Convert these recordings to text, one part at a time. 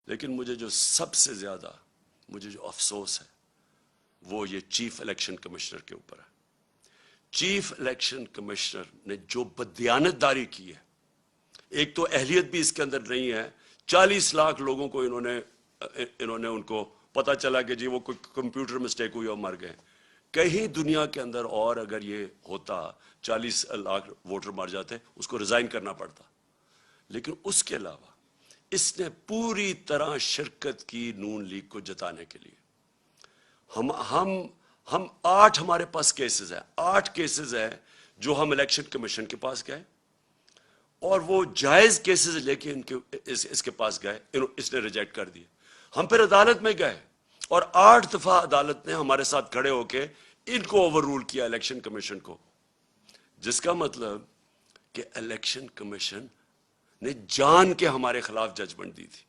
لیکن مجھے جو افسوس ہے وہ یہ چیف الیکشن کمشنر کے اوپر ہے. چیف الیکشن کمشنر نے جو بددیانتداری کی ہے، ایک تو اہلیت بھی اس کے اندر نہیں ہے. 40 لاکھ لوگوں کو انہوں نے ان کو پتا چلا کہ جی وہ کوئی کمپیوٹر مسٹیک ہوئی اور مر گئے. کہیں دنیا کے اندر اور اگر یہ ہوتا 40 لاکھ ووٹر مر جاتے، اس کو ریزائن کرنا پڑتا. لیکن اس کے علاوہ اس نے پوری طرح شرکت کی نون لیگ کو جتانے کے لیے. ہم 8 ہمارے پاس کیسز ہیں، 8 کیسز ہیں جو ہم الیکشن کمیشن کے پاس گئے اور وہ جائز کیسز لے کے اس کے پاس گئے، اس نے ریجیکٹ کر دیے. ہم پھر عدالت میں گئے اور 8 دفعہ عدالت نے ہمارے ساتھ کھڑے ہو کے ان کو اوور رول کیا، الیکشن کمیشن کو. جس کا مطلب کہ الیکشن کمیشن نے جان کے ہمارے خلاف ججمنٹ دی تھی.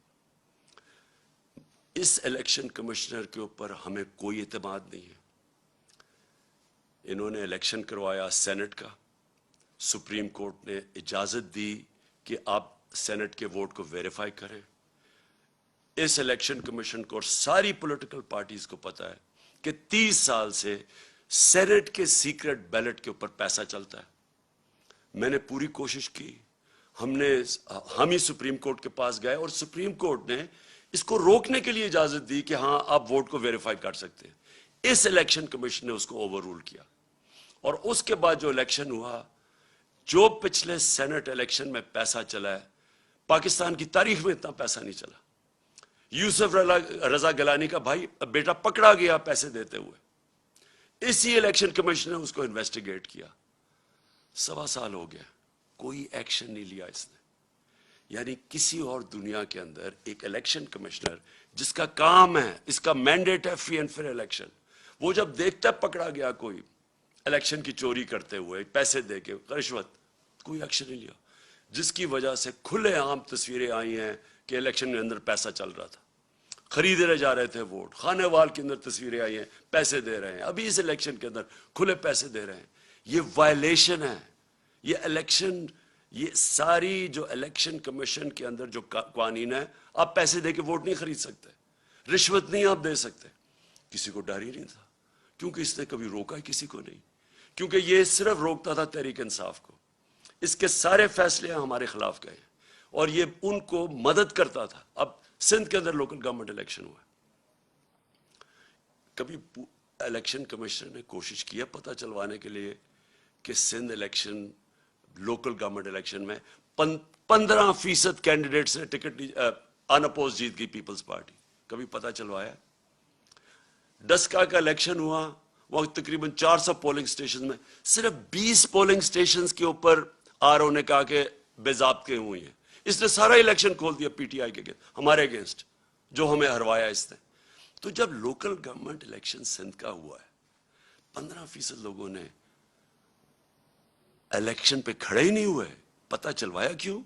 اس الیکشن کمشنر کے اوپر ہمیں کوئی اعتماد نہیں ہے. انہوں نے الیکشن کروایا سینٹ کا، سپریم کورٹ نے اجازت دی کہ آپ سینٹ کے ووٹ کو ویریفائی کریں. اس الیکشن کمیشن کو اور ساری پولیٹیکل پارٹیز کو پتا ہے کہ 30 سال سے سینٹ کے سیکرٹ بیلٹ کے اوپر پیسہ چلتا ہے. میں نے پوری کوشش کی، ہم ہی سپریم کورٹ کے پاس گئے اور سپریم کورٹ نے اس کو روکنے کے لیے اجازت دی کہ ہاں آپ ووٹ کو ویریفائی کر سکتے ہیں. اس الیکشن کمیشن نے اس کو اوور رول کیا اور اس کے بعد جو الیکشن ہوا، جو پچھلے سینٹ الیکشن میں پیسہ چلا ہے، پاکستان کی تاریخ میں اتنا پیسہ نہیں چلا. یوسف رضا گیلانی کا بھائی بیٹا پکڑا گیا پیسے دیتے ہوئے. اسی الیکشن کمیشن نے اس کو انویسٹیگیٹ کیا. 1.25 سال ہو گیا، کوئی ایکشن نہیں لیا اس نے. یعنی کسی اور دنیا کے اندر ایک الیکشن کمشنر جس کا کام ہے، اس کا مینڈیٹ ہے فری اینڈ فیئر الیکشن، وہ جب دیکھتا ہے پکڑا گیا کوئی الیکشن کی چوری کرتے ہوئے، پیسے دے کے، رشوت، کوئی ایکشن نہیں لیا. جس کی وجہ سے کھلے عام تصویریں آئی ہیں کہ الیکشن کے اندر پیسہ چل رہا تھا، خریدے جا رہے تھے ووٹ. خانے وال کے اندر تصویریں آئی ہیں، پیسے دے رہے ہیں. ابھی اس الیکشن کے اندر کھلے پیسے دے رہے ہیں. یہ وائلیشن ہے. یہ ساری جو الیکشن کمیشن کے اندر جو قوانین ہے، آپ پیسے دے کے ووٹ نہیں خرید سکتے، رشوت نہیں آپ دے سکتے. کسی کو ڈر ہی نہیں تھا، کیونکہ اس نے کبھی روکا ہی کسی کو نہیں. کیونکہ یہ صرف روکتا تھا تحریک انصاف کو. اس کے سارے فیصلے ہمارے خلاف گئے اور یہ ان کو مدد کرتا تھا. اب سندھ کے اندر لوکل گورنمنٹ الیکشن ہوا، کبھی الیکشن کمیشنر نے کوشش کی ہے پتہ چلوانے کے لیے کہ Sindh election, local government election میں 15% کینڈیڈیٹس نے ٹکٹ ان اپوز جیت گئی پیپلز پارٹی. کبھی پتہ چلوایا؟ ڈسکا کا الیکشن ہوا، وہ تقریباً 400 پولنگ سٹیشن میں صرف 20 پولنگ سٹیشنز کے اوپر آر او نے کہا کہ بے ضابطے ہوئی ہیں. اس نے سارا الیکشن کھول دیا پی ٹی آئی کے ہمارے اگینسٹ، جو ہمیں ہروایا اس نے. تو جب لوکل گورنمنٹ الیکشن سندھ کا ہوا ہے، 15% لوگوں نے الیکشن پہ کھڑے ہی نہیں ہوئے. پتہ چلوایا کیوں؟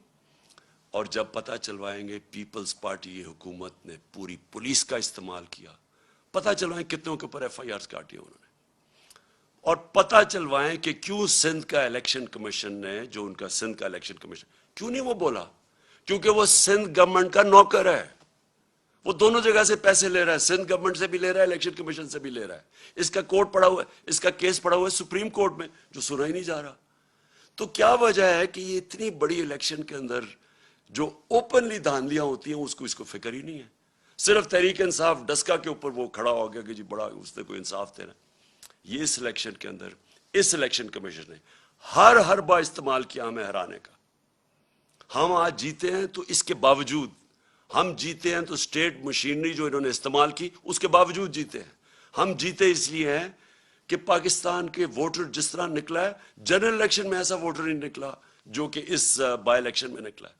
اور جب پتہ چلوائیں گے پیپلز پارٹی حکومت نے پوری پولیس کا استعمال کیا. پتہ چلوائیں کتنوں کے اوپر ایف آئی آرز کاٹی انہوں نے. اور پتہ چلوائیں کہ کیوں سندھ کا الیکشن کمیشن نے، جو ان کا سندھ کا الیکشن کمیشن، کیوں نہیں وہ بولا؟ کیونکہ وہ سندھ گورنمنٹ کا نوکر ہے. وہ دونوں جگہ سے پیسے لے رہا ہے، سندھ گورنمنٹ سے بھی لے رہا ہے، الیکشن کمیشن سے بھی لے رہا ہے. اس کا کورٹ پڑا ہوا ہے، اس کا کیس پڑا ہوا ہے سپریم کورٹ میں، جو سنا ہی نہیں جا رہا. تو کیا وجہ ہے کہ یہ اتنی بڑی الیکشن کے اندر جو اوپنلی دھاندلیاں ہوتی ہیں اس کو فکر ہی نہیں ہے؟ صرف تحریک انصاف ڈسکا کے اوپر وہ کھڑا ہو گیا کہ جی بڑا اس نے کوئی انصاف دے رہا. یہ اس الیکشن کے اندر اس الیکشن کمیشن نے ہر حربہ استعمال کیا ہمیں ہرانے کا. ہم آج جیتے ہیں تو اس کے باوجود، ہم جیتے ہیں تو اسٹیٹ مشینری جو انہوں نے استعمال کی اس کے باوجود جیتے ہیں. ہم جیتے اس لیے ہیں کہ پاکستان کے ووٹر جس طرح نکلا ہے، جنرل الیکشن میں ایسا ووٹر نہیں نکلا جو کہ اس بائی الیکشن میں نکلا ہے.